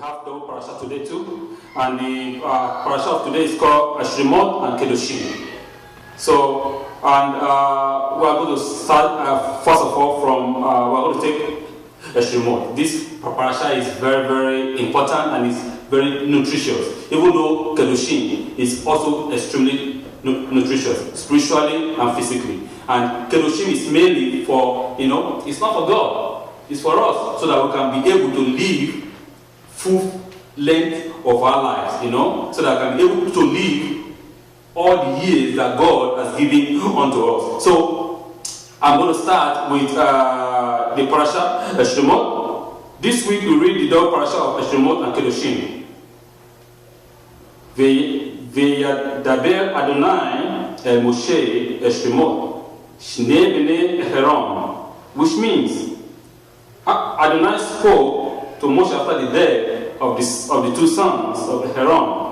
have double parasha today too, and the parasha of today is called Shemot and Kedoshim. So, and we are going to start first of all from we are going to take Shemot. This parasha is very, very important and is very nutritious. Even though Kedoshim is also extremely nutritious, spiritually and physically. And Kedoshim is mainly for, it's not for God, it's for us, so that we can be able to live full length of our lives, so that we can be able to live all the years that God has given unto us. So, I'm going to start with the parasha Shemot. This week we read the double parasha of Shemot and Kedoshim. Ve'yadaber Adonai el Moshe Shemot Shnei bnei Aaron, which means Adonai spoke to Moshe after the death of the two sons of Aaron.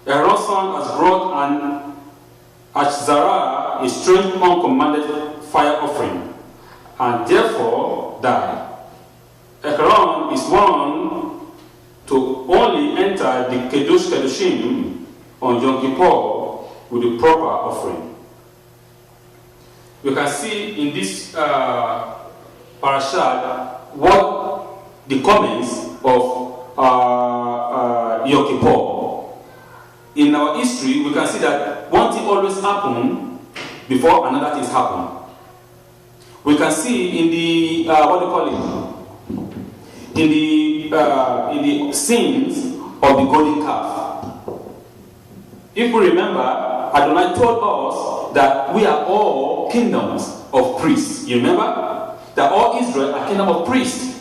Aaron's son has brought an Ashzarah, a strange uncommanded fire offering, and therefore died. Aaron is one to only enter the Kedoshim on Yom Kippur with the proper offering. We can see in this parasha what the comments of Yom Kippur. In our history, we can see that one thing always happens before another thing happens. We can see in the in the scenes of the golden calf. If we remember, Adonai told us that we are all kingdoms of priests. You remember that all Israel are kingdom of priests.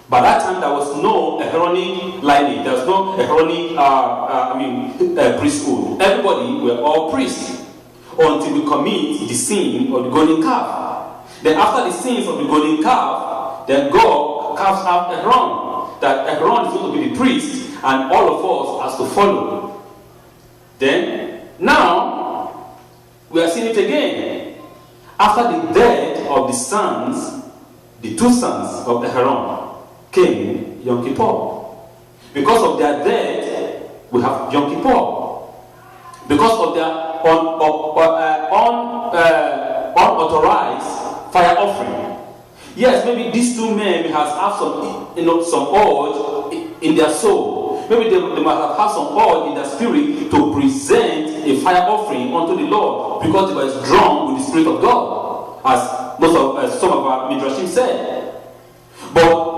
By that time, there was no Aaronic lineage. There was no Aaronic priesthood. Everybody were all priests until we commit the sin of the golden calf. Then after the sins of the golden calf, then God carves out Aaron. That Aaron is going to be the priest, and all of us has to follow. Then now we are seeing it again. After the death of the sons, the two sons of Aaron, came Yom Kippur. Because of their death, we have Yom Kippur. Because of their unauthorized fire offering. Yes, maybe these two men may have some urge in their soul. Maybe they might have some urge in their spirit to present a fire offering unto the Lord because they were drawn with the Spirit of God, as some of our midrashim said. But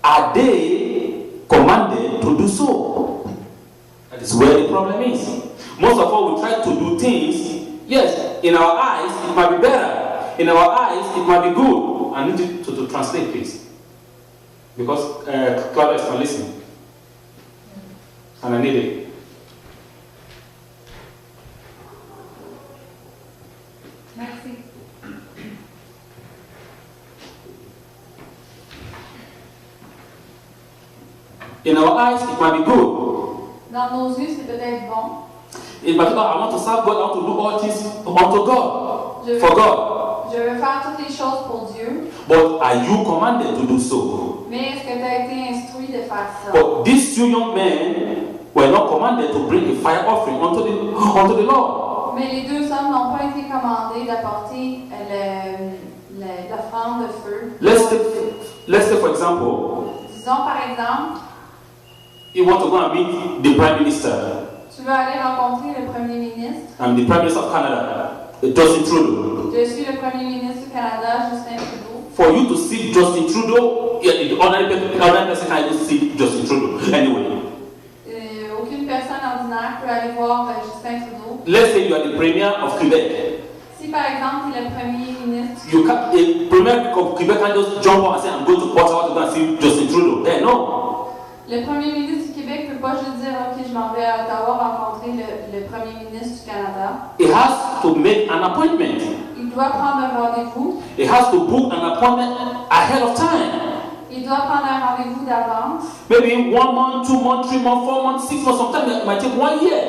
are they commanded to do so? That is where the problem is. Most of all, we try to do things, yes, in our eyes it might be better. In our eyes it might be good. I need you to translate, please. Because Claudia is not listening. And I need it. Merci. In our eyes, it might be good. Dans nos yeux, c'est peut-être bon. In particular, I want to serve God, I want to do all things unto God, for God. Je veux faire toutes les choses pour Dieu. But are you commanded to do so? Mais est-ce que tu as été instruit de faire ça? But these two young men were not commanded to bring a fire offering unto the Lord. Mais les deux hommes n'ont pas été commandés d'apporter l'offrande de feu. Let's take for example. Disons par exemple, you want to go and meet the Prime Minister. Tu veux aller rencontrer le Premier ministre. I'm the Prime Minister of Canada, Justin Trudeau. Je suis le Premier ministre du Canada, Justin Trudeau. For you to see Justin Trudeau, the ordinary person can't even see Justin Trudeau anyway. Aucune personne ordinaire peut aller voir Justin Trudeau. Let's say you are the Premier of Quebec. Si par exemple il est le Premier ministre, a Premier of Quebec can just jump up and say, I'm going to Ottawa to go and see Justin Trudeau. No. Le Premier ministre du Québec ne peut pas juste dire ok, je m'en vais à Ottawa rencontrer le Premier ministre du Canada. He has to make an appointment. Il doit prendre un rendez-vous. He has to book an appointment ahead of time. Il doit prendre un rendez-vous d'avance. Maybe 1 month, 2 months, 3 months, 4 months, 6 months, sometimes it might take 1 year.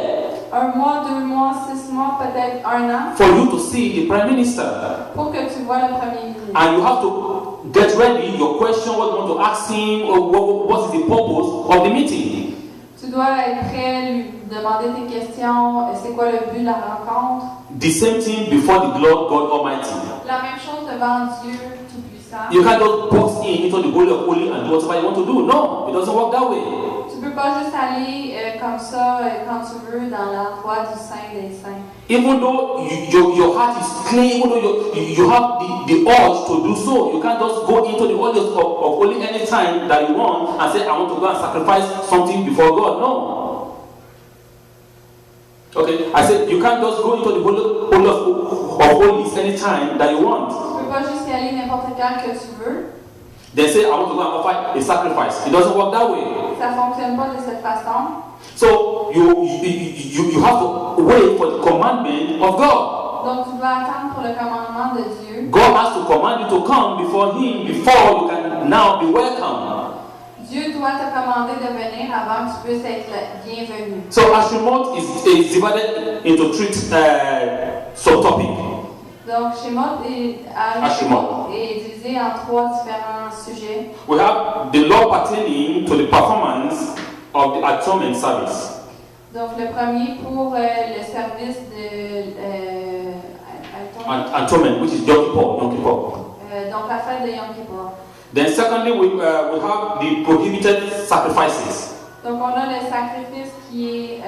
1 mois, 2 mois, 6 mois, peut-être 1 an. For you to see the Prime Minister. Pour que tu vois le Premier ministre. And you have to get ready your question, what you want to ask him, or what is the purpose of the meeting. Tu dois être prêt, lui demander tes questions, c'est quoi le but de la rencontre. The same thing before the Lord God Almighty. La même chose devant Dieu Tout-Puissant. You can't just box in into the Holy of Holy and do whatever you want to do. No, it doesn't work that way. Tu peux pas juste aller comme ça quand tu veux dans l'endroit du Saint des Saints. Even though your heart is clean, even though you have the urge to do so, you can't just go into the Holy of Holy any time that you want and say, I want to go and sacrifice something before God. No. Okay, I said you can't just go into the Holy of Holies any time that you want. Tu peux pas juste y aller n'importe quand que tu veux. They say, I want to go and offer a sacrifice. It doesn't work that way. Ça fonctionne pas de cette façon. So you have to wait for the commandment of God. Donc tu dois attendre pour le commandement de Dieu. God has to command you to come before Him before you can now be welcome. Dieu doit te commander de venir avant que tu puisses être bienvenu. So Ashrimot is divided into three subtopics. Donc Shemot est divisé en 3 différents sujets. We have the law pertaining to the performance of the atonement service. Donc le premier pour le service de Atonement, which is Yom Kippur. donc la fête de Yom Kippur. Then secondly, we have the prohibited sacrifices. Donc on a les sacrifices qui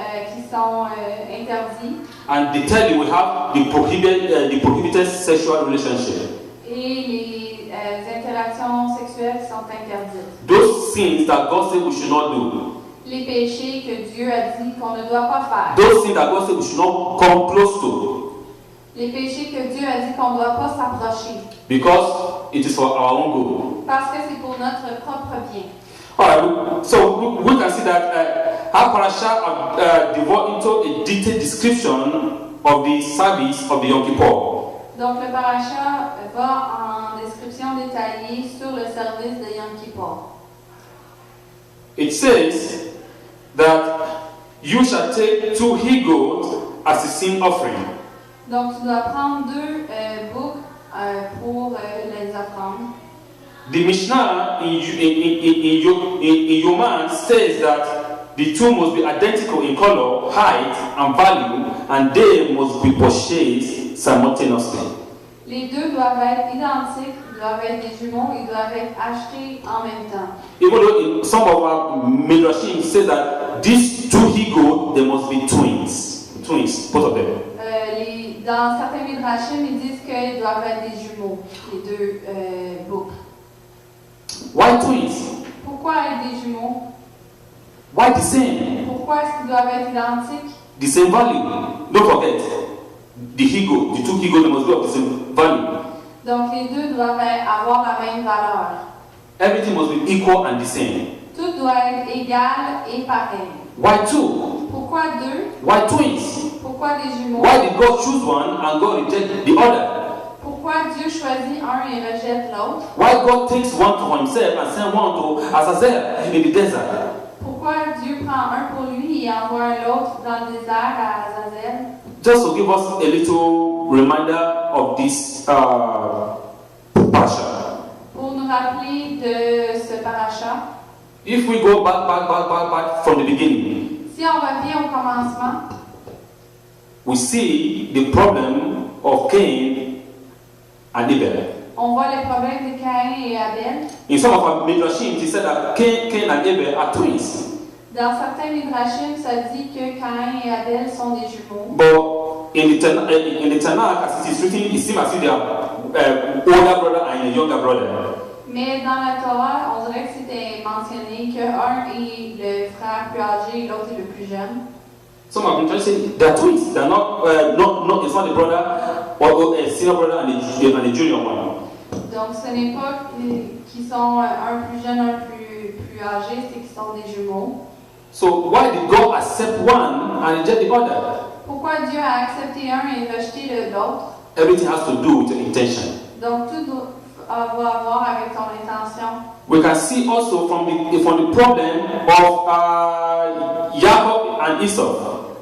sont interdits. And thirdly, we have the prohibited sexual relationship. Et les interactions sexuelles qui sont interdites. Those things that God said we should not do. Les péchés que Dieu a dit qu'on ne doit pas faire. Those things that God said we should not come close to. Les péchés que Dieu a dit qu'on ne doit pas s'approcher. Because it is for our own good. Parce que c'est pour notre propre bien. Alright, so we can see that our parasha devote into a detailed description of the service of the Yom Kippur. Donc le paracha va en description détaillée sur le service de Yom Kippur. It says that you shall take 2 he-goats as a sin offering. Donc tu dois prendre 2 boucs pour les offrandes. The Mishnah in Yoman says that the 2 must be identical in color, height, and value, and they must be purchased simultaneously. Les 2 doivent être identiques, doivent être des jumeaux, ils doivent être achetés en même temps. Even though in some of our midrashim say that these 2 he-goats, they must be twins, both of them. Dans certains midrashim, ils disent qu'ils doivent être des jumeaux, les 2 boucs. Why twins? Pourquoi être des jumeaux? Why the same? Pourquoi est-ce qu'ils doivent être identiques? The same value. Don't forget, the he-goat, the 2 he-goats, they must be of the same value. Donc les 2 doivent avoir la même valeur. Everything must be equal and the same. Tout doit être égal et pareil. Why 2? Pourquoi 2? Why twins? Pourquoi des jumeaux? Why did God choose one and God reject the other? Pourquoi Dieu choisit un et rejette l'autre? Why God takes one to himself and sends one to Azazel in the desert? Pourquoi Dieu prend un pour lui et envoie l'autre dans le désert à Azazel? Just to give us a little reminder of this parasha. Pour nous rappeler de ce paracha. If we go back from the beginning, Si on revient au commencement, we see the problem of Cain and Abel. on voit les problèmes de Caïn et Abel. In some of our midrashim, it said that Cain and Abel are twins. Dans certains midrashim, ça dit que Caïn et Abel sont des jumeaux. But in the Tanakh, as it is written, it seems as if they are older brother and a younger brother. Mais dans la Torah, on dirait que c'était mentionné qu'un est le frère plus âgé et l'autre est le plus jeune. Some of them say they are twins. They are not. It's not a brother or a senior brother and a junior one. Donc ce n'est pas qu'ils sont un plus jeune, un plus âgé, c'est qu'ils sont des jumeaux. So why did God accept one and reject the other? Pourquoi Dieu a accepté un et rejeté l'autre? Everything has to do with the intention. Donc tout doit avoir avec ton intention. We can see also from the problem of Jacob and Esau.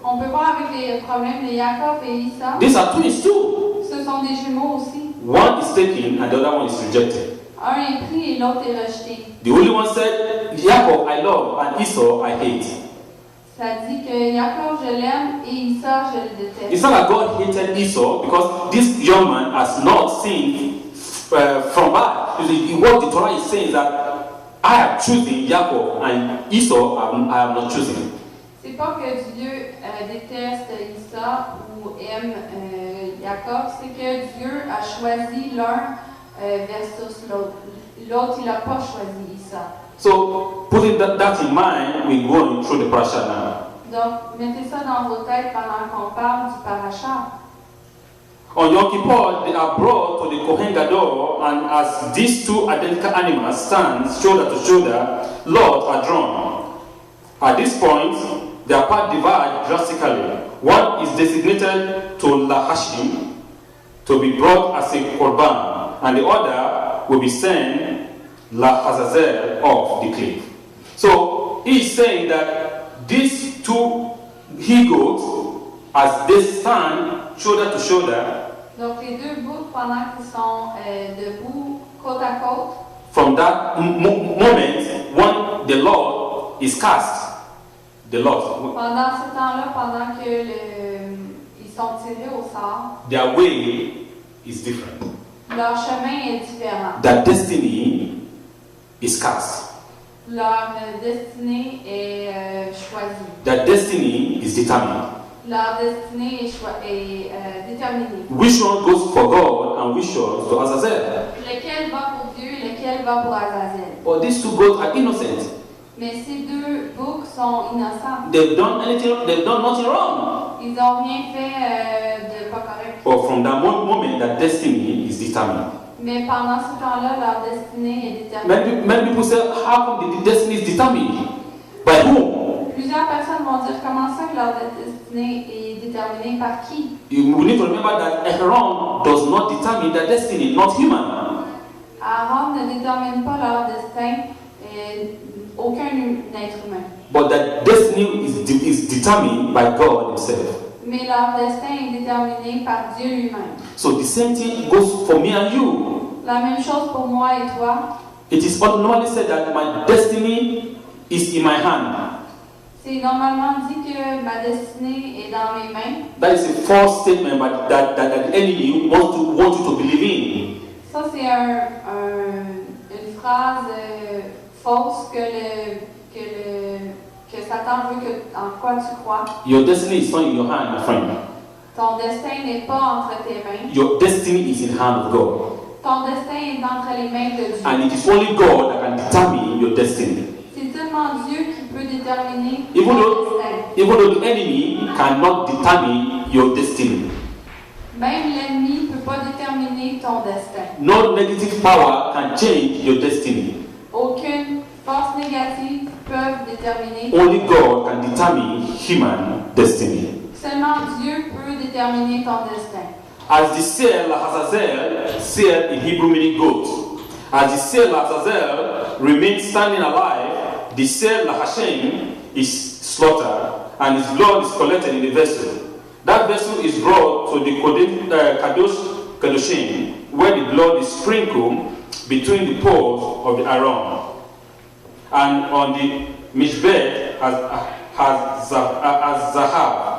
On peut voir avec les problèmes de Jacob et Esau. These are twins too. Ce sont des jumeaux aussi. One is taken and the other one is rejected. Un est pris et l'autre est rejeté. The only one said, Jacob I love and Esau I hate. Ça dit que Jacob je l'aime et Isa je le déteste. It's not that God hated Esau because this young man has not sinned from birth. What the Torah is saying is that I have chosen Jacob and Esau I have not chosen. C'est pas que Dieu déteste Isa ou aime Jacob, c'est que Dieu a choisi l'un versus l'autre. L'autre, il n'a pas choisi Isa. So, putting that in mind, we're going through the parasha now. Donc, mettez ça dans vos têtes pendant qu'on parle du parasha. On Yom Kippur, they are brought to the Kohen Gadol, and as these two identical animals stand shoulder to shoulder, lots are drawn. At this point, their path diverge drastically. One is designated to Lahashim to be brought as a korban, and the other will be sent Lahazazel off the cliff. So he is saying that these two he-goats, as they stand shoulder to shoulder, donc les deux boucs pendant qu'ils sont debout côte à côte, from that moment when the Lord is cast, the Lord, pendant ce temps-là, pendant que ils sont tirés au sort, their way is different. leur chemin est différent. Their destiny is cast. Leur destinée est choisie. Their destiny is determined. Leur destinée est déterminée. Which one goes for God and which one to Azazel? Lequel va pour Dieu et lequel va pour Azazel. But these two goats are innocent. Mais ces deux boucs sont innocents. They've done nothing wrong. Ils n'ont rien fait de pas correct. But from that moment, their destiny is determined. Mais pendant ce temps-là, leur destinée est déterminée. Many people say, how come the destiny is determined? By whom? Plusieurs personnes vont dire comment ça que leur destinée est déterminée par qui? We need to remember that Aaron does not determine their destiny, not human. Aaron ne détermine pas leur destin, aucun être humain. But that destiny is determined by God Himself. Mais leur destin est déterminé par Dieu lui-même. So the same thing goes for me and you. La même chose pour moi et toi. It is normally said that my destiny is in my hand. C'est normalement dit que ma destinée est dans mes mains. That is a false statement but that the enemy want you to believe in. Ça c'est une phrase fausse que Satan veut en quoi tu crois. Your destiny is not in your hand, my friend. Ton destin n'est pas entre tes mains. Your destiny is in the hand of God. Ton destin est entre les mains de Dieu. And it is only God that can determine your destiny. C'est seulement Dieu qui peut déterminer Even ton destin. though the enemy cannot determine your destiny. Même l'ennemi ne peut pas déterminer ton destin. No negative power can change your destiny. Aucune force négative peut déterminer. Only God can determine human destiny. Seulement Dieu peut déterminer ton destin. As the Sel Hazazel, Sel in Hebrew meaning goat. As the Sel Hazazel remains standing alive, the Sel Hashem is slaughtered and his blood is collected in the vessel. That vessel is brought to the Kadoshim, where the blood is sprinkled between the poles of the Aaron. And on the Mishbech as Zahab.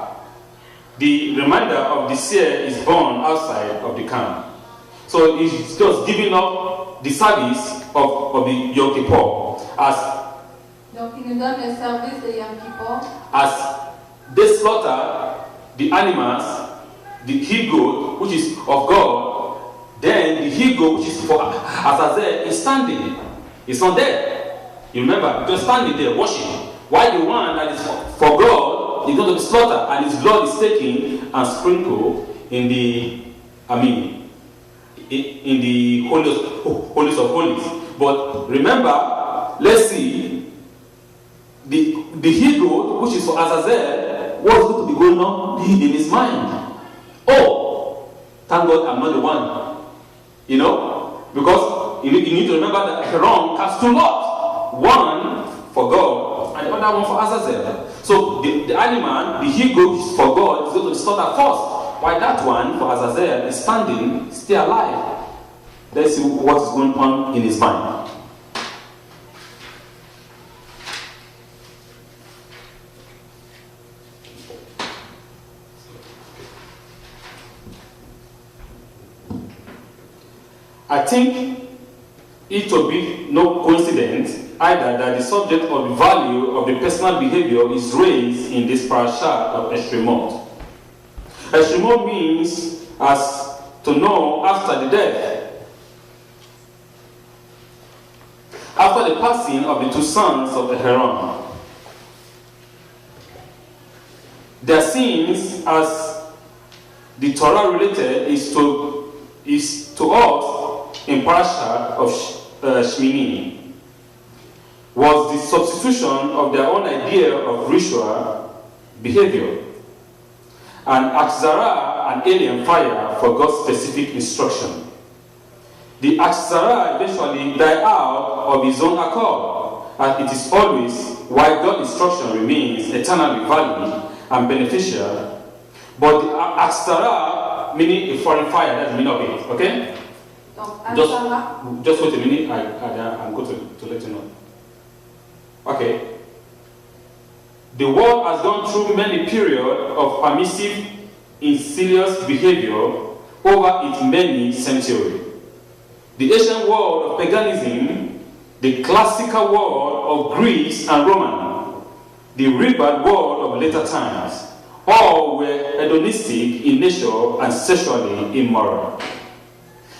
The remainder of the seer is born outside of the camp. So he's just giving up the service of the Yom Kippur. Donc il nous donne le service de Yom Kippur. As they slaughter the animals, the he-goat, which is of God, then the he-goat, which is for Azazel, is standing. It's not there. You remember, just standing there watching. While the one that is for God is going to be slaughtered, and his blood is taken and sprinkled in the, in the holies of holies. But remember, let's see, the he-goat, which is for Azazel, what's going to be going on in his mind? Oh, thank God I'm not the one. You know, because you need to remember that Aaron cast two lots, one for God and the other one for Azazel. So the animal, the he-goat is for God, is going to slaughter first, while that one for Azazel is standing, still alive. Let's see what is going on in his mind. I think it will be no coincidence either that the subject of the value of the personal behavior is raised in this parasha of Eshrimot. Eshrimot means as to know after the death. After the passing of the two sons of Aharon, their sins, as the Torah related, is to us in parasha of Shmini, was the substitution of their own idea of ritual behavior, and Achzara, an alien fire for God's specific instruction. The Achzara eventually died out of his own accord, and it is always why God's instruction remains eternally valid and beneficial. But the Achzara, meaning a foreign fire, that's the meaning of it, okay? Just wait a minute, I'm going to let you know. Okay. The world has gone through many periods of permissive, insidious behavior over its many centuries. The ancient world of paganism, the classical world of Greece and Roman, the rebirth world of later times, all were hedonistic in nature and sexually immoral.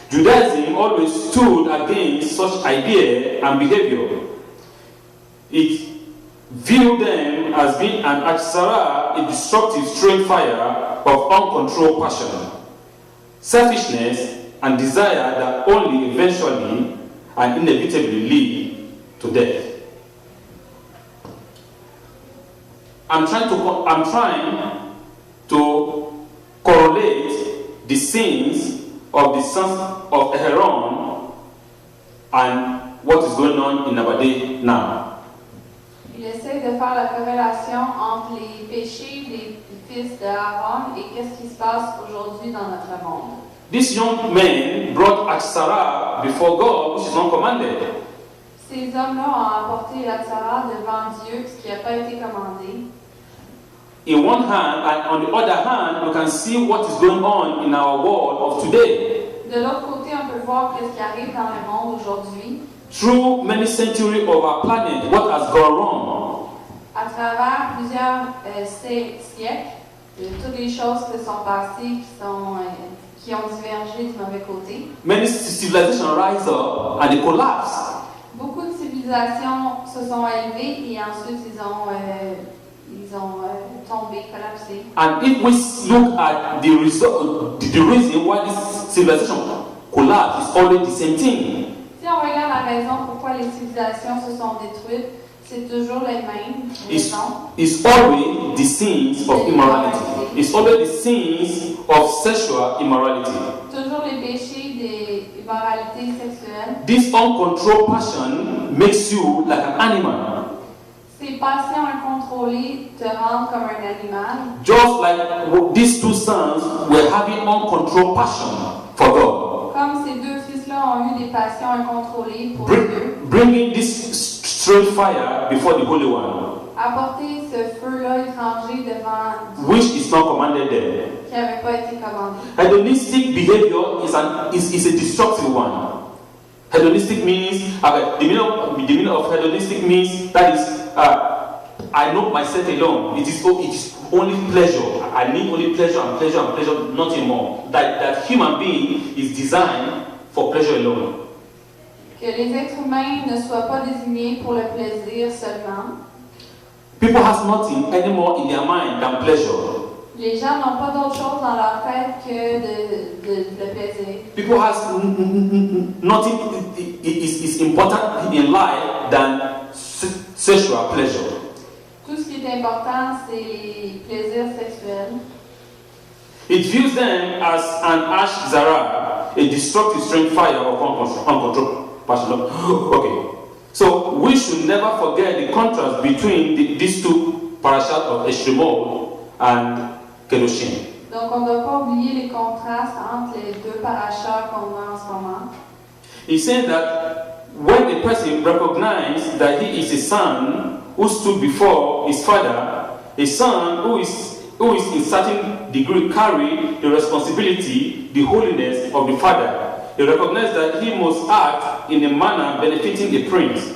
Judaism always stood against such idea and behavior. It viewed them as being an Achzara, a destructive strange fire of uncontrolled passion, selfishness, and desire that only eventually and inevitably lead to death. I'm trying to correlate the sins of the sons of Aharon and what is going on in our day now. Il essaie de faire la corrélation entre les péchés des fils d'Aaron et qu'est-ce qui se passe aujourd'hui dans notre monde. This young man brought Achzara before God, which is uncommanded. Ces hommes-là ont apporté l'Achzara devant Dieu, ce qui n'a pas été commandé. In one hand, and on the other hand, we can see what is going on in our world of today. De l'autre côté, on peut voir ce qui arrive dans le monde aujourd'hui. Through many centuries of our planet, what has gone wrong? À travers plusieurs siècles, toutes les choses qui sont passées, qui ont divergé du mauvais côté. Many civilizations rise up and they collapse. Beaucoup de civilisations se sont élevées et ensuite ils ont tombé, collapsé. And if we look at the reason why this civilization collapsed, is always the same thing. Si on regarde la raison pourquoi les civilisations se sont détruites, c'est toujours les mêmes raisons. It's always the sins of immorality. It's always the sins of sexual immorality. Toujours les péchés d'immoralité sexuelle. This uncontrolled passion makes you like an animal. Ces passions incontrôlées te rendent comme un animal. Just like these two sons were having uncontrolled passion for God. Comme ces deux fils-là ont eu des passions incontrôlées pour Dieu. Bringing this strange fire before the Holy One. Apporter ce feu-là étranger devant Dieu. Which is not commanded there. Qui n'avait pas été commandé. Hedonistic behavior is a destructive one. Hedonistic means, the meaning of hedonistic means that is, I know myself alone. It is only pleasure. I need only pleasure and pleasure and pleasure, nothing more. That human being is designed for pleasure alone. Que les êtres humains ne soient pas désignés pour le plaisir seulement. People has nothing anymore in their mind than pleasure. Les gens n'ont pas d'autre chose dans leur tête que de plaisir. People has nothing is important in life than sexual pleasure. Tout ce qui est important, c'est les plaisirs sexuels. It views them as an Achzara, a destructive strange fire of uncontrolled passion. Okay, so we should never forget the contrast between these two parashas of Eshrimot and Kedoshim. Donc on ne doit pas oublier les contrastes entre les deux parachas qu'on a en ce moment. He's saying that when a person recognizes that he is a son who stood before his father, a son who is in certain degree carry the responsibility, the holiness of the father. He recognizes that he must act in a manner benefiting the prince.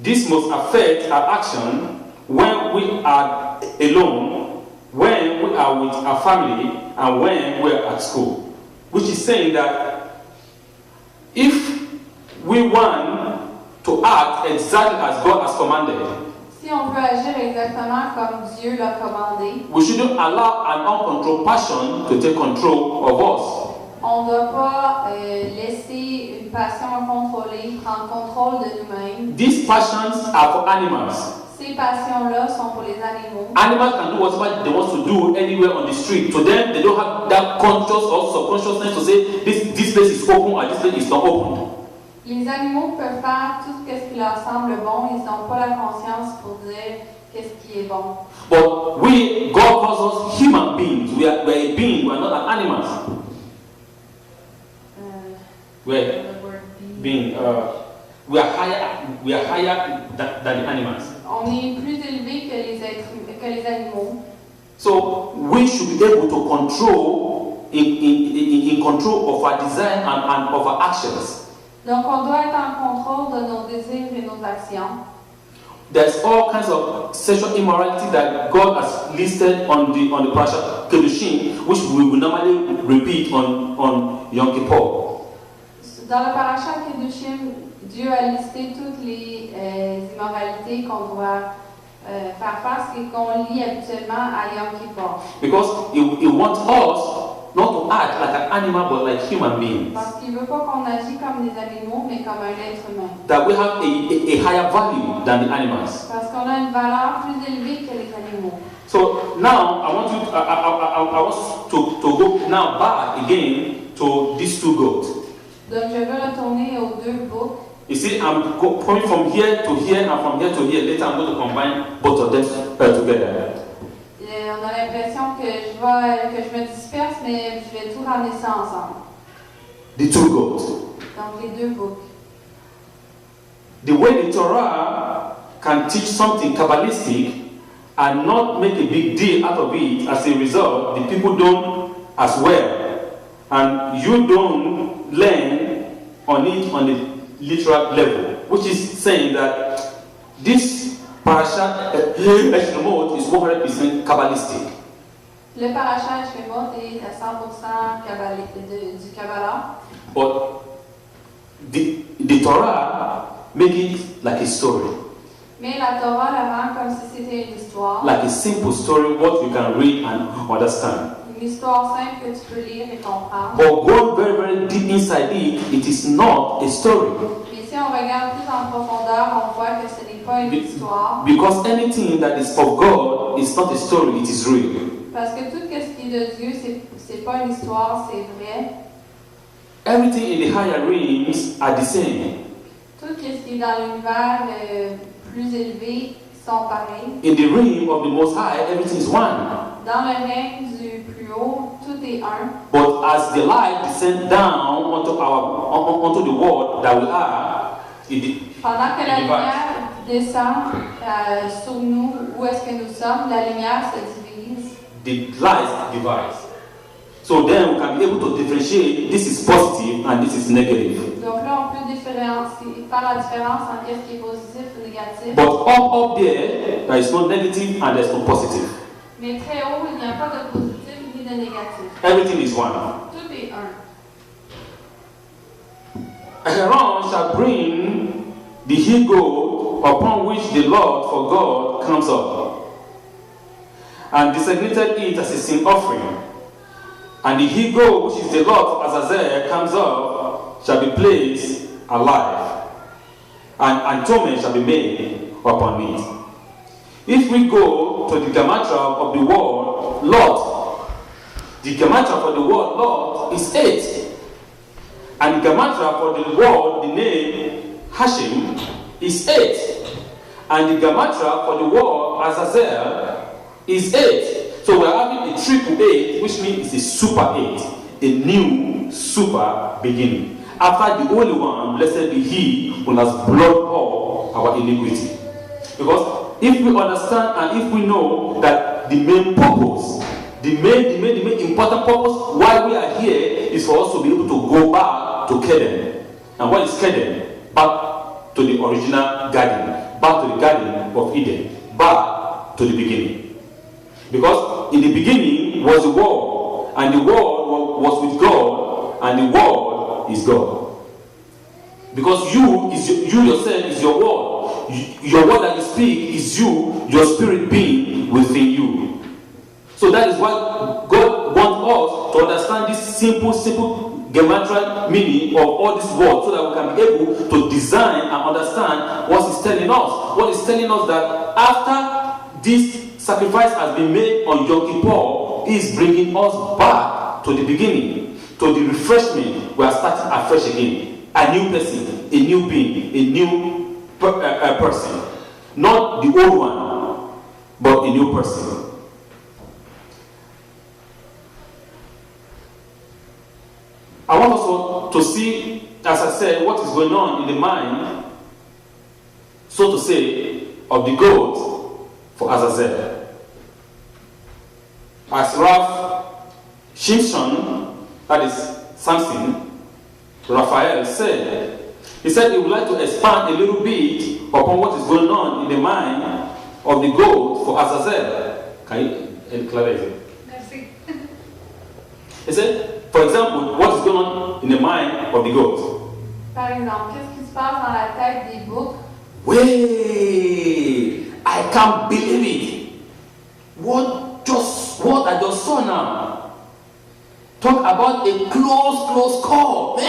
This must affect our action when we are alone, when we are with our family, and when we are at school. Which is saying that if we want to act exactly as God has commanded, si on veut agir exactement comme Dieu l'a commandé, we shouldn't allow an uncontrolled passion to take control of us. On ne doit pas laisser une passion incontrôlée prendre contrôle de nous-mêmes. These passions are for animals. Ces passions-là sont pour les animaux. Animals can do whatever they want to do anywhere on the street. To them, they don't have that conscious or subconsciousness to say this place is open or this place is not open. Les animaux peuvent faire tout ce qui leur semble bon. Ils n'ont pas la conscience pour dire qu'est-ce qui est bon. But God calls us human beings. We are a being. We are not an animals. We are higher than the animals. On est plus élevé que les animaux. So we should be able to control in control of our desire and of our actions. Donc on doit être en contrôle de nos désirs et nos actions. There's all kinds of sexual immorality that God has listed on the parasha Kedushim, which we will normally repeat on Yom Kippur. Dans le parasha Kedushim, Dieu a listé toutes les immoralités qu'on doit faire face et qu'on lit habituellement à Yom Kippur. Because he wants us not to act like an animal but like human beings. Parce qu'il veut pas qu'on agisse comme des animaux mais comme un être humain. That we have a higher value than the animals. Parce qu'on a une valeur plus élevée que les animaux. So now I want to go now back again to these two goats. Donc je veux retourner aux deux boucs. You see, I'm going from here to here and from here to here. Later I'm going to combine both of them together. On a l'impression que je me disperse, mais je vais tout ramener ça ensemble. The two goats. Donc les deux boucs. The way the Torah can teach something Kabbalistic and not make a big deal out of it, as a result, the people don't as well. And you don't learn on it on the literal level, which is saying that this parasha Shemot is 100% Kabbalistic. Le parasha Shemot est à 100% du Kabbalah. But the Torah make it like a story. Mais la Torah la rend comme si c'était une histoire. Like a simple story, what you can read and understand. Une histoire simple que tu peux lire et comprendre. But going very, very deep inside it is not a story. Mais si on regarde plus en profondeur, on voit que ce n'est pas une histoire. Because anything that is of God is not a story, it is real. Parce que tout ce qui est de Dieu, c'est pas une histoire, c'est vrai. Everything in the higher realms are the same. Tout ce qui est dans l'univers plus élevé sont pareils. In the realm of the Most High, everything is one. Dans le règne du plus haut, tout est un. But as the light descends down onto the world that we are, Pendant que la lumière descend sur nous, où est-ce que nous sommes, la lumière se divise. The light divides. So then we can be able to differentiate this is positive and this is negative. Donc là, on peut faire la différence entre ce qui est positif et négatif. But up there is no negative and there is no positive. Mais très haut, il n'y a pas de positif ni de négatif. Everything is one. Tout est un. Aaron shall bring the he-goat upon which the Lord for God comes up, and designated it as a sin offering. And the he-goat, which is the Lord for Azazel, comes up, shall be placed alive, and atonement shall be made upon it. If we go to the gematria of the word Lot, the gematria for the word Lot is 8. And the gematria for the word, the name Hashem, is 8. And the gematria for the word Azazel is 8. So we're having a triple 8, which means it's a super 8, a new super beginning. after the Holy One, blessed be He who has blotted all our iniquity. Because if we understand and if we know that the main purpose, the main important purpose why we are here is for us to be able to go back to Eden. And what is Eden? Back to the original garden, back to the Garden of Eden, back to the beginning. Because in the beginning was the Word, and the Word was with God, and the Word is God. Because you yourself is your Word. Your word that you speak is you, your spirit being within you. So that is why God wants us to understand this simple geometrical meaning of all these words, so that we can be able to design and understand what He's telling us. What He's telling us that after this sacrifice has been made on Yom Kippur, He is bringing us back to the beginning, to the refreshment. We are starting afresh again. A new person, a new being, a new person. Not the old one, but a new person. I want also to see, as I said, what is going on in the mind, so to say, of the goat for Azazel. As Ralph Simpson, that is Samson, Raphael said, he said he would like to expand a little bit upon what is going on in the mind of the goat for Azazel. Can you clarify it? Merci. He said, for example, what is going on in the mind of the goat? Par exemple, qu'est-ce qui se passe dans la tête des boucs? Wait, I can't believe it. What I just saw now. Talk about a close call.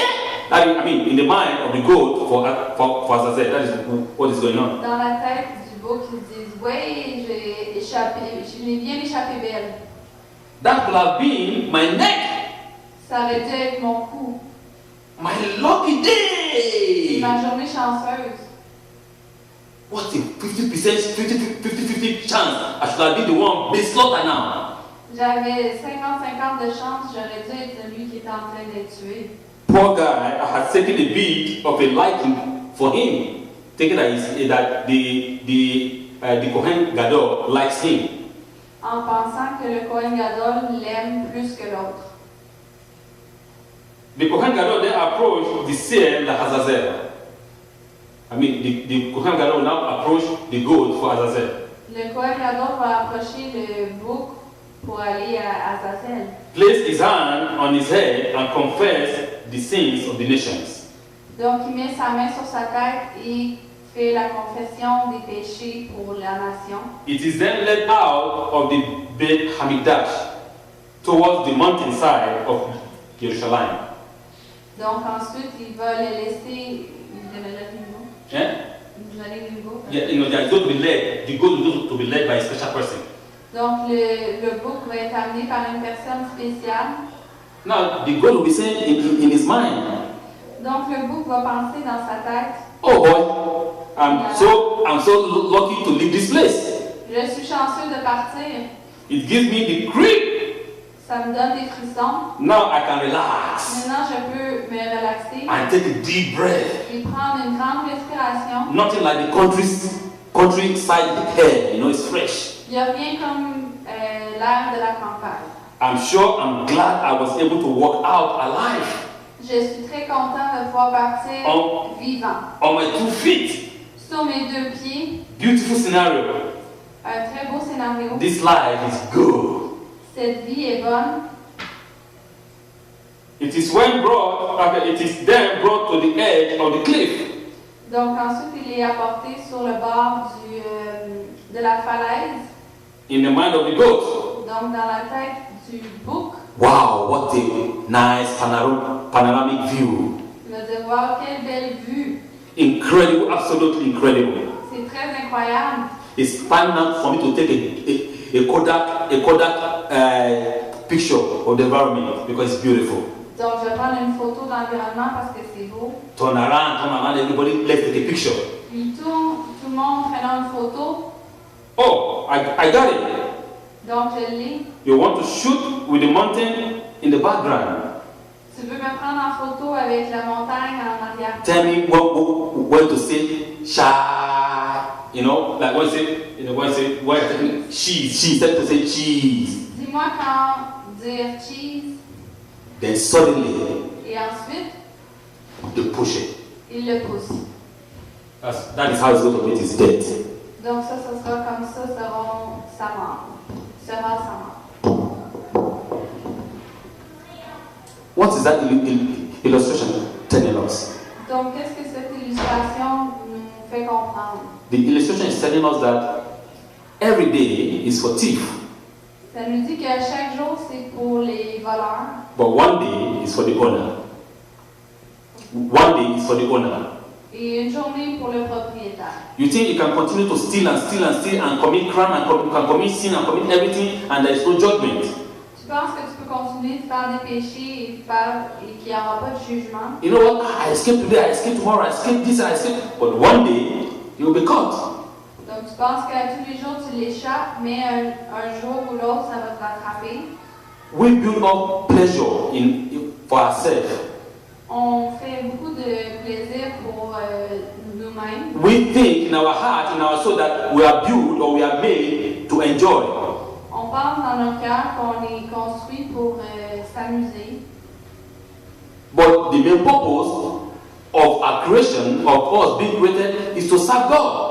I mean, in the mind of the goat for Azazel, that is what is going on. Dans la tête du bouc, ils disent, oui, j'ai bien échappé belle. That could have been my neck. Ça aurait dû être mon cou. My lucky day. Ma journée chanceuse. What a 50% chance I should have been the one being slaughtered now. J'avais 50-50 de chance, j'aurais dû être celui qui était en train d'être tué. Poor guy, I had taken a bit of a liking for him, thinking that the Kohen Gadol likes him. En pensant que le Kohen Gadol l'aime plus que l'autre. The Kohen Gadol then approached the seer, the Azazel. I mean, the Kohen Gadol now approached the goat for Azazel. Le Kohen Gadol va approcher le bouc pour aller à Azazel. Place his hand on his head and confess the sins of the nations. Donc il met sa main sur sa tête et fait la confession des péchés pour la nation. It is then led out of the Beit Hamikdash towards the mountainside of Jerusalem. Donc ensuite il va le laisser. Yeah? Yeah, it's going to be led. The goat is going to be led by a special person. Donc le bouc va être amené par une personne spéciale. Now the goat will be saying in his mind. Donc le bouc va penser dans sa tête. Oh boy, I'm so lucky to leave this place. Je suis chanceux de partir. It gives me the creep. Ça me donne des frissons. Now I can relax. Maintenant je peux me relaxer. And take a deep breath. Et prendre une grande respiration. Nothing like the countryside air, it's fresh. Il n'y a rien comme l'air de la campagne. I'm glad I was able to walk out alive. Je suis très content de pouvoir partir vivant. On my 2 feet. Sur mes 2 pieds. Beautiful scenario. Un très beau scénario. This life is good. Cette vie est bonne. It is then brought to the edge of the cliff. Donc ensuite il est apporté sur le bord de la falaise. In the mind of the goat. Donc dans la tête du bouc. Wow, what a nice panoramic view. Il va dire, wow, quelle belle vue. Incredible, absolutely incredible. C'est très incroyable. It's time now for me to take a Kodak picture of the environment because it's beautiful. Donc je vais prendre une photo d'environnement parce que c'est beau. Turn around, everybody, let's take a picture. Puis tout le monde prenant une photo. Oh, I got it. Donc je l'ai. You want to shoot with the mountain in the background. Tu Tu veux me prendre en photo avec la montagne en arrière? Tell me when to say shy. You know, like when you say when you're taking cheese, said to say cheese. Dis-moi quand dire cheese. Then suddenly, Et ensuite, they push it. il le pousse. That is how it's going to meet his death. Donc ça sera comme ça, sera sa mort. What is that illustration telling us? Donc qu'est-ce que cette illustration nous fait comprendre? The illustration is telling us that every day is for thief, Ça nous dit que chaque jour c'est pour les voleurs, but one day is for the owner. One day is for the owner. et une journée pour le propriétaire. You think you can continue to steal and commit crime and can commit sin and commit everything and there is no judgment? Tu penses que tu peux continuer de faire des péchés et qu'il n'y aura pas de jugement? You know what? I escape today, I escape tomorrow, I escape this, I escape. But one day you will be caught. Donc tu penses qu'à tous les jours tu l'échappes, mais un jour ou l'autre ça va te rattraper. We build up pleasure for ourselves. On fait beaucoup de plaisir pour nous-mêmes. We think in our heart, in our soul that we are built or we are made to enjoy. On pense dans notre cœur qu'on est construit pour s'amuser. But the main purpose of our creation, of us being created, is to serve God.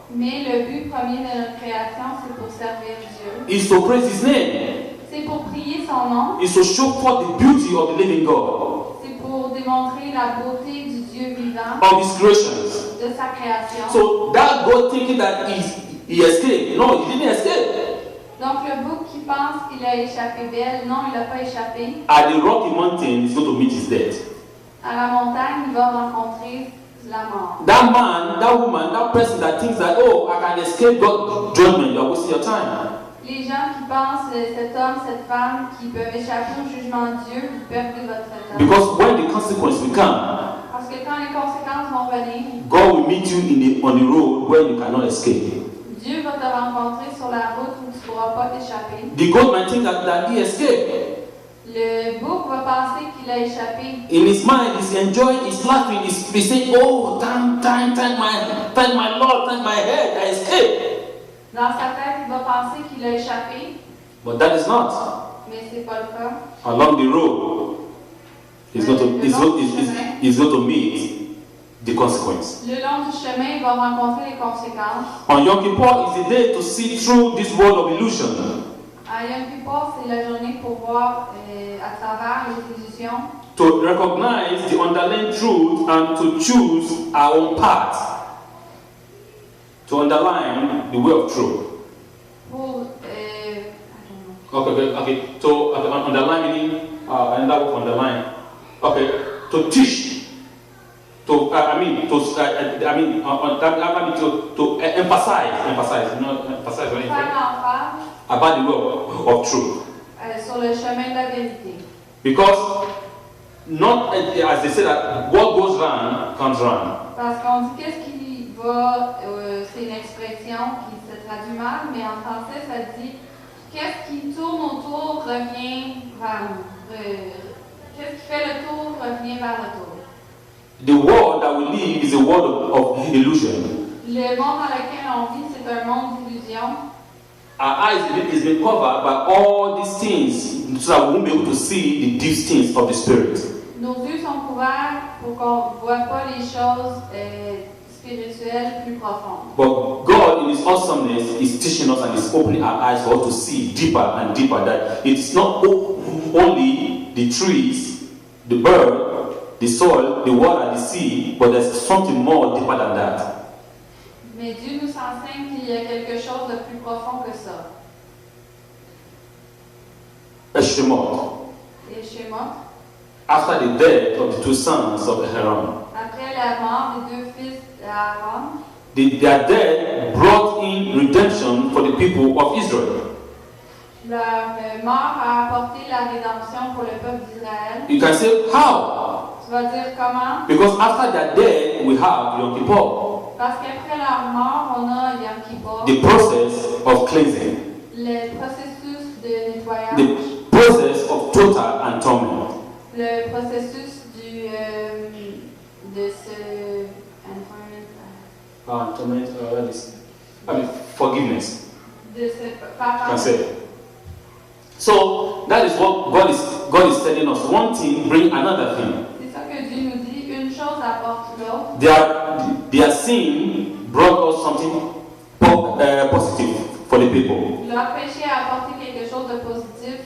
Mais le but premier de notre création, c'est pour servir Dieu. Is to praise His name. C'est pour prier son nom. Is to show forth the beauty of the living God. C'est pour démontrer la beauté du Dieu vivant. Of His creations. De sa création. So that God thinking that he escaped. No, he didn't escape. Donc le bouc qui pense qu'il a échappé belle, non, il n'a pas échappé. At the rocky mountain, he's going to meet his death. À la montagne, il va rencontrer la mort. That man, that woman, that person that thinks that, oh, I can escape God's judgment, you are wasting your time. Les gens qui pensent, cet homme, cette femme, qui peuvent échapper au jugement de Dieu, vous perdez votre temps. Because when the consequences will come, Parce que quand les conséquences vont venir, God will meet you on the road where you cannot escape. Dieu va te rencontrer sur la route où tu ne pourras pas t'échapper. The God might think that he escaped. Le bouc va penser qu'il a échappé. In his mind, he's enjoying, he's laughing, he's saying, oh, thank my Lord, thank my head, I escaped. Dans sa tête, il va penser qu'il a échappé, But that is not. mais ce n'est pas le cas. Along the road, he's going to meet the consequence. Le long du chemin, il va rencontrer les conséquences. On Yom Kippur is the day to see through this world of illusion. À Yom Kippur, c'est la journée pour voir à travers les illusions. To recognize the underlying truth and to choose our own path. To underline the way of truth. Pour, Okay. So underline meaning another word for underline. Okay. To teach. To emphasize. Emphasize what faire l'emphase about the way of truth. sur le chemin de la vérité. Because not as they say that what goes round comes round. Parce qu'on dit qu'est-ce qui va, c'est une expression qui se traduit mal, mais en français ça dit qu'est-ce qui tourne autour revient vers nous. Qu'est-ce qui fait le tour revient vers le tour. The world that we live is a world of illusion. Le monde dans lequel on vit, c'est un monde d'illusion. Our eyes is being covered by all these things so that we won't be able to see the deep things of the Spirit. Nos yeux sont couverts pour qu'on ne voit pas les choses spirituelles plus profondes. But God, in His awesomeness, is teaching us and is opening our eyes for us to see deeper and deeper. That it is not only the trees, the bird, the soil, the water, the sea, but there's something more deeper than that. Mais Dieu nous enseigne qu'il y a quelque chose de plus profond que ça. Shemot. Et Shemot, After the death of the two sons of Aaron, après la mort des deux fils d'Aaron, their death brought in redemption for the people of Israel. leur mort a apporté la rédemption pour le peuple d'Israël. You can say, how? Tu vas dire comment? Because after their death, we have Yom Kippur. Parce qu'après leur mort, on a Yom Kippur, The process of cleansing. le processus de nettoyage, The process of total atonement. Le processus de ce forgiveness. De ce Can pardon. say. So that is what God is telling us. One thing bring another thing. C'est ça que Dieu nous dit. Une chose apporte l'autre. Their sin brought us something positive for the people. Leur péché a apporté quelque chose de positif.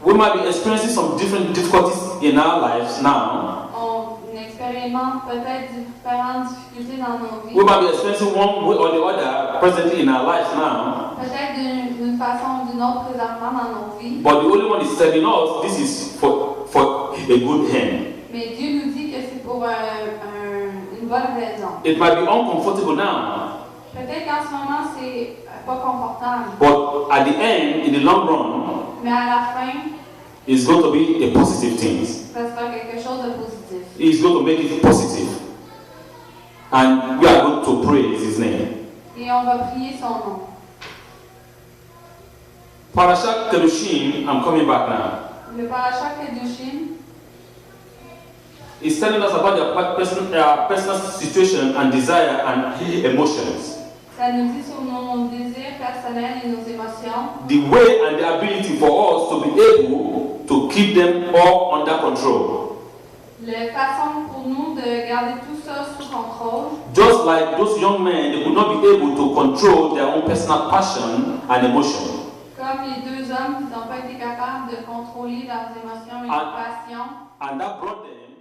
We might be experiencing some different difficulties in our lives now. On expérimente peut-être différentes difficultés dans nos vies. We might be experiencing one way or the other presently in our lives now. Peut-être d'une façon ou d'une autre présentement dans nos vies. But the only one is telling us this is for a good end. Mais Dieu nous dit que c'est pour une bonne raison. It might be uncomfortable now. Peut-être qu'en ce moment c'est pas confortable. But at the end, in the long run, Mais à la fin, it's going to be a positive thing. ça sera quelque chose de positif. He's going to make it positive. And we are going to praise His name. Et on va prier son nom. Parashat Kedoshim, I'm coming back now. Le parashat Kedoshim, It's telling us about their personal situation and desire and emotions. ça nous dit sur nos désirs personnels et nos émotions. The way and the ability for us to be able to keep them all under control. La façon pour nous de garder tout ça sous contrôle. Just like those young men, they could not be able to control their own personal passion and emotion. Comme les deux hommes qui n'ont pas été capables de contrôler leurs émotions et leurs passions. And that brought them